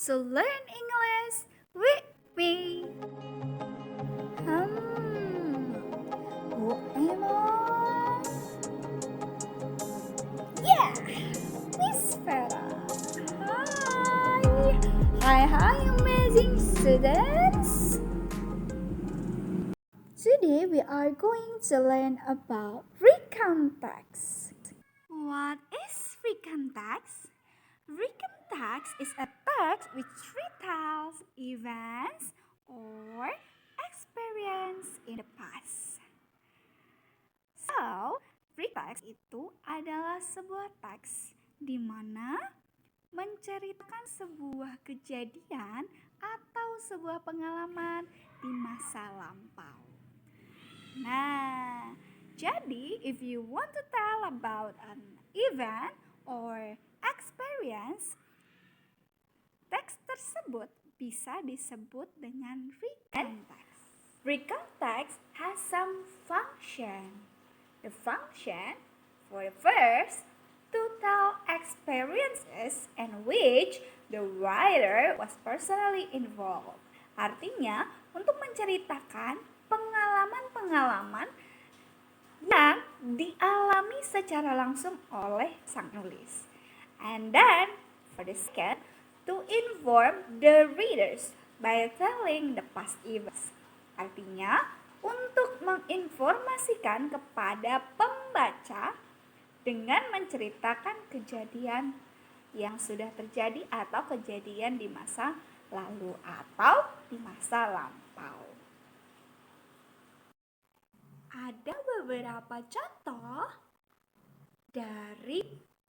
So learn English with me. Who am I? Yeah, Miss Vera. Hi, amazing students. Today we are going to learn about recount text. What is recount text? Recount text is a text which retells events or experience in the past. So, recount text itu adalah sebuah teks di mana menceritakan sebuah kejadian atau sebuah pengalaman di masa lampau. Nah, jadi if you want to tell about an event or experience, teks tersebut bisa disebut dengan recount text. Recount text has some function. The function for the first to tell experiences in which the writer was personally involved. Artinya, untuk menceritakan pengalaman-pengalaman yang dialami secara langsung oleh sang penulis. And then, for the second, to inform the readers by telling the past events. Artinya, untuk menginformasikan kepada pembaca dengan menceritakan kejadian yang sudah terjadi atau kejadian di masa lalu atau di masa lampau. Ada beberapa contoh dari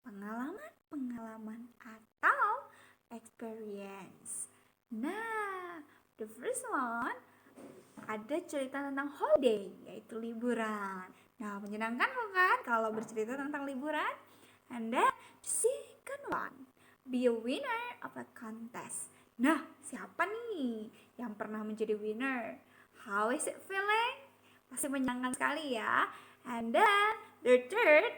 pengalaman atau experience. Nah, the first one ada cerita tentang holiday, yaitu liburan. Nah, menyenangkan bukan kalau bercerita tentang liburan? And then, the second one, be a winner of a contest. Nah, siapa nih yang pernah menjadi winner? How is it feeling? Pasti menyenangkan sekali ya. And then, the third,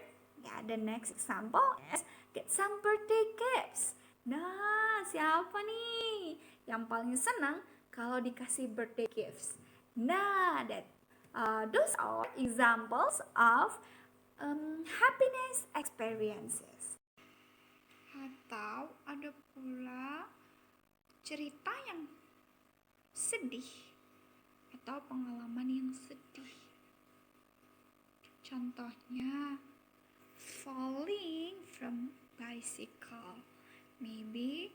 the next example is get some birthday gifts. Nah, siapa nih yang paling senang kalau dikasih birthday gifts? Nah, those are examples of happiness experiences. Atau ada pula cerita yang sedih atau pengalaman yang sedih. Contohnya, falling from bicycle. Maybe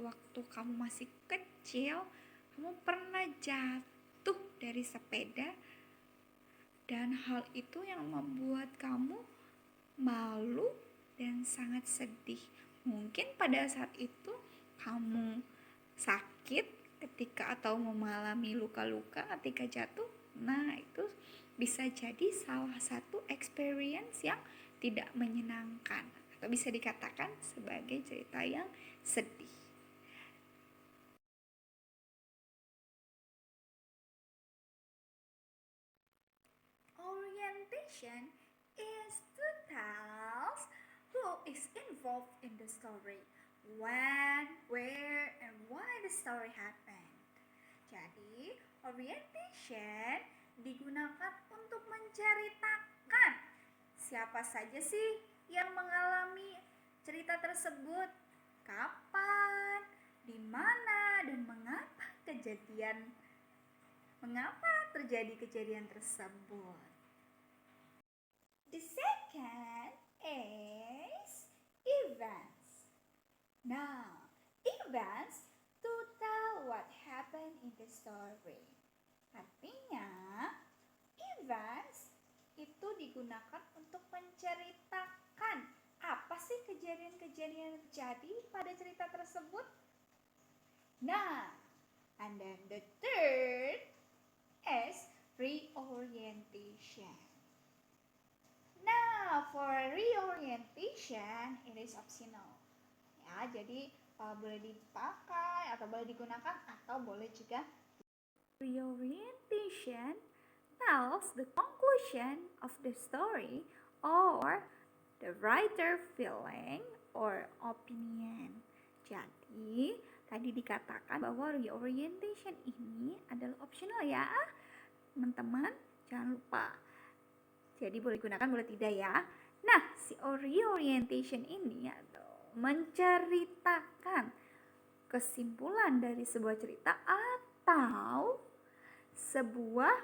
waktu kamu masih kecil, kamu pernah jatuh dari sepeda dan hal itu yang membuat kamu malu dan sangat sedih. Mungkin pada saat itu kamu sakit ketika atau mengalami luka-luka ketika jatuh. Nah, itu bisa jadi salah satu experience yang tidak menyenangkan atau bisa dikatakan sebagai cerita yang sedih. Orientation is to tell who is involved in the story, when, where, and why the story happened. Jadi, orientation digunakan untuk menceritakan siapa saja sih yang mengalami cerita tersebut, kapan, di mana, dan mengapa terjadi kejadian tersebut. The second is events. Now, events to tell what happened in the story. Artinya, events itu digunakan untuk menceritakan apa sih kejadian-kejadian yang terjadi pada cerita tersebut. Nah, and then the third is reorientation. Now, for reorientation, it is optional. Ya, jadi boleh dipakai atau boleh digunakan atau boleh juga. Reorientation tells the conclusion of the story or the writer feeling or opinion. Jadi, tadi dikatakan bahwa reorientation ini adalah optional ya, teman-teman. Jangan lupa. Jadi boleh gunakan, boleh tidak ya. Nah, si reorientation ini menceritakan kesimpulan dari sebuah cerita atau sebuah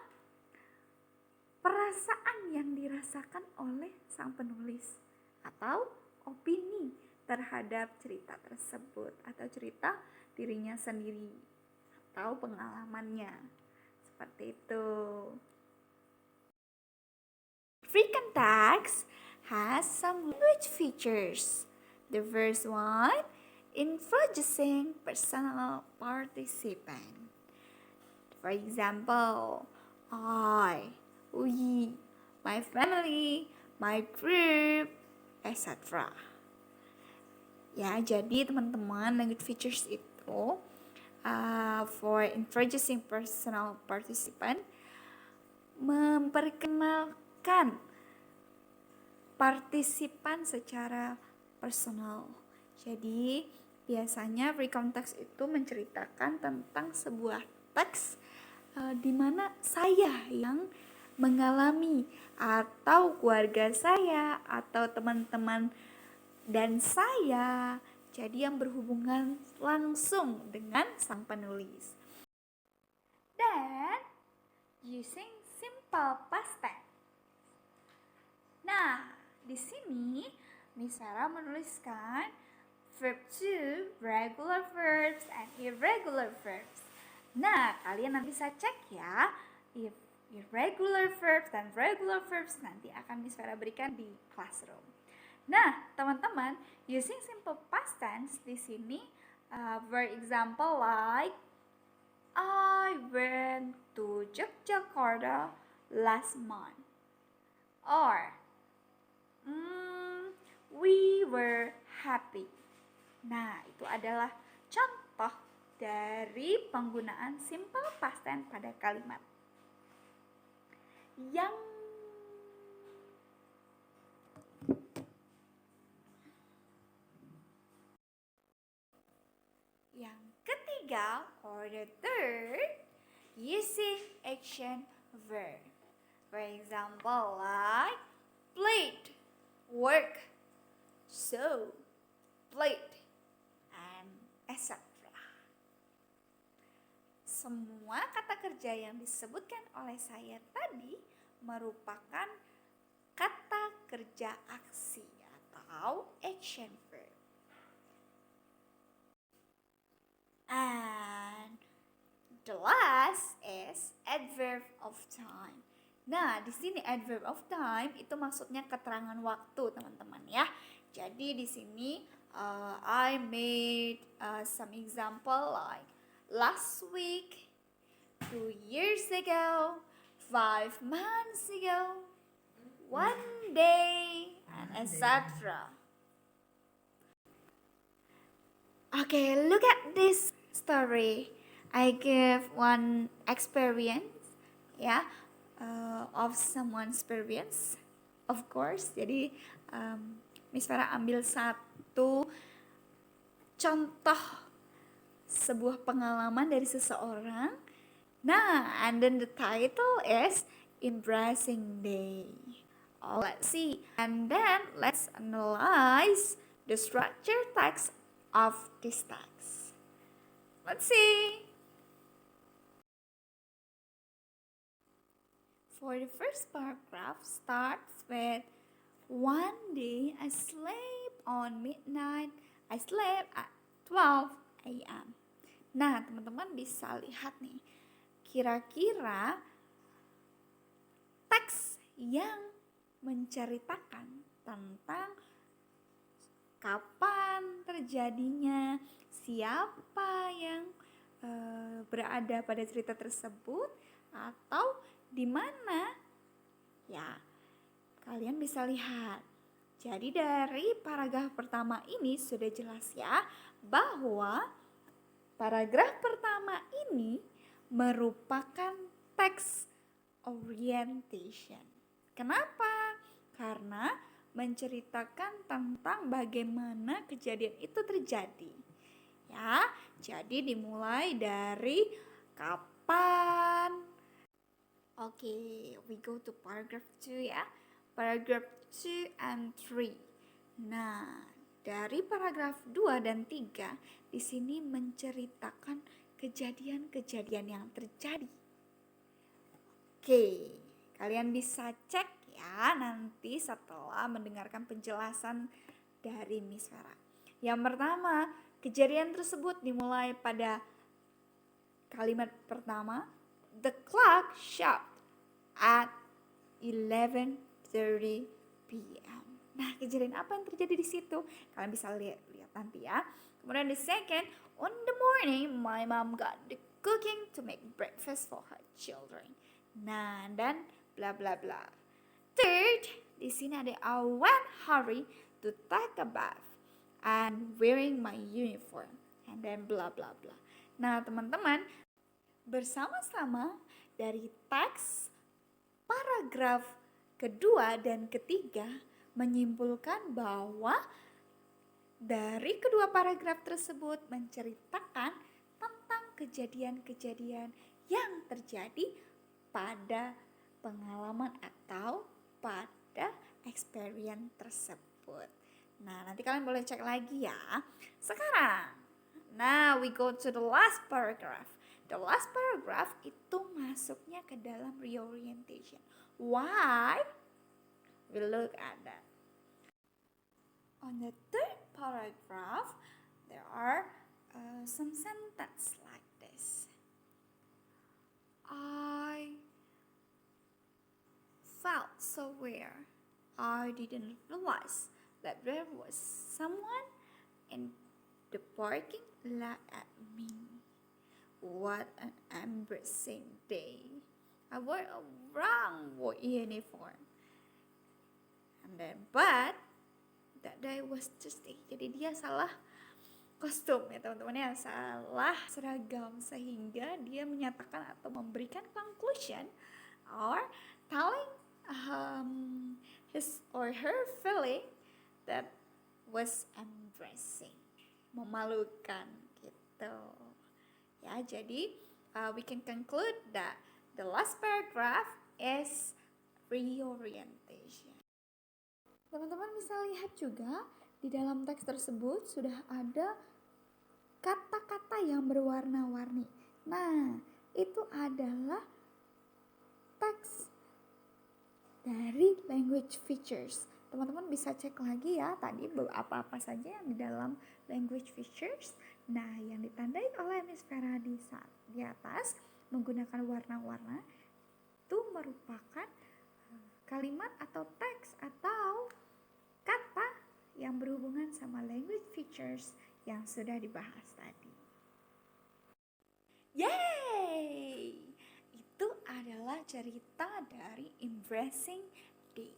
perasaan yang dirasakan oleh sang penulis atau opini terhadap cerita tersebut atau cerita dirinya sendiri atau pengalamannya. Seperti itu. African text has some language features. The first one, introducing personal participant. For example, I, we, my family, my group, etc. Ya, jadi teman-teman, language features itu for introducing personal participant memperkenalkan partisipan secara personal. Jadi biasanya free context itu menceritakan tentang sebuah teks di mana saya yang mengalami atau keluarga saya atau teman-teman dan saya, jadi yang berhubungan langsung dengan sang penulis. Dan using simple past tense. Nah, di sini Miss Sarah menuliskan verb to, regular verbs, and irregular verbs. Nah, kalian nanti bisa cek ya, if irregular verbs dan regular verbs nanti akan Miss Sarah berikan di classroom. Nah, teman-teman, using simple past tense di sini, for example like I went to Yogyakarta last month, or we were happy. Nah, itu adalah contoh dari penggunaan simple past tense pada kalimat. Yang ketiga, or the third, using action verb. For example, like played, work, sew, played, and etc. Semua kata kerja yang disebutkan oleh saya tadi merupakan kata kerja aksi atau action verb. And the last is adverb of time. Nah, di sini adverb of time itu maksudnya keterangan waktu, teman-teman ya. Jadi di sini I made some example like last week, 2 years ago, 5 months ago, 1 day, and etc. Okay, look at this story. I give one experience, of someone's experience, of course. Jadi Miss Farah ambil satu contoh sebuah pengalaman dari seseorang. Nah, and then the title is Embracing Day. Oh, let's see. And then let's analyze the structure text of this text. Let's see. For the first paragraph starts with one day I slept on midnight. I slept at 12 a.m. Nah, teman-teman bisa lihat nih. Kira-kira teks yang menceritakan tentang kapan terjadinya, siapa yang berada pada cerita tersebut, atau di mana, ya kalian bisa lihat. Jadi dari paragraf pertama ini sudah jelas ya bahwa paragraf pertama ini merupakan text orientation. Kenapa? Karena menceritakan tentang bagaimana kejadian itu terjadi. Ya, jadi dimulai dari kapan? Oke, we go to paragraph 2 ya. Paragraph 2 and 3. Nah, dari paragraf 2 dan 3 di sini menceritakan kejadian-kejadian yang terjadi. Oke, kalian bisa cek ya nanti setelah mendengarkan penjelasan dari Miss Vera. Yang pertama, kejadian tersebut dimulai pada kalimat pertama, the clock struck at 11:30 p.m. Nah, kejadian apa yang terjadi di situ? Kalian bisa lihat nanti ya. Kemudian the second, on the morning, my mom got the cooking to make breakfast for her children. Nah, dan bla bla bla. Third, di sini ada I went hurry to take a bath and wearing my uniform. And then bla bla bla. Nah, teman-teman, bersama-sama dari teks paragraf kedua dan ketiga menyimpulkan bahwa dari kedua paragraf tersebut menceritakan tentang kejadian-kejadian yang terjadi pada pengalaman atau pada experience tersebut. Nah, nanti kalian boleh cek lagi ya. Sekarang, now we go to the last paragraph. The last paragraph itu masuknya ke dalam reorientation. Why? We look at that. On the third paragraph, there are some sentences like this. I felt so weird. I didn't realize that there was someone in the parking lot at me. What an embarrassing day. I wore a wrong uniform. And then, but that day was Tuesday. Jadi dia salah kostum ya teman-teman ya, salah seragam sehingga dia menyatakan atau memberikan conclusion or telling his or her feeling that was embarrassing, memalukan gitu. Ya, jadi we can conclude that the last paragraph is reorientation. Teman-teman bisa lihat juga di dalam teks tersebut sudah ada kata-kata yang berwarna-warni. Nah, itu adalah teks dari language features. Teman-teman bisa cek lagi ya tadi apa-apa saja yang di dalam language features. Nah, yang ditandai oleh Miss Vera di atas menggunakan warna-warna itu merupakan kalimat atau teks atau kata yang berhubungan sama language features yang sudah dibahas tadi. Yeay! Itu adalah cerita dari Embracing Day.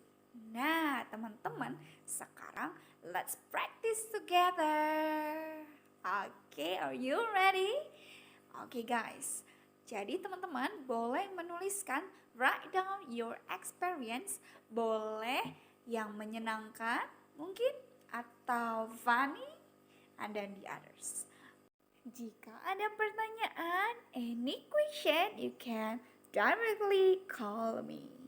Nah, teman-teman, sekarang let's practice together. Okay, are you ready? Okay, guys. Jadi teman-teman boleh menuliskan, write down your experience, boleh yang menyenangkan mungkin atau funny, and then the others. Jika ada pertanyaan, any question, you can directly call me.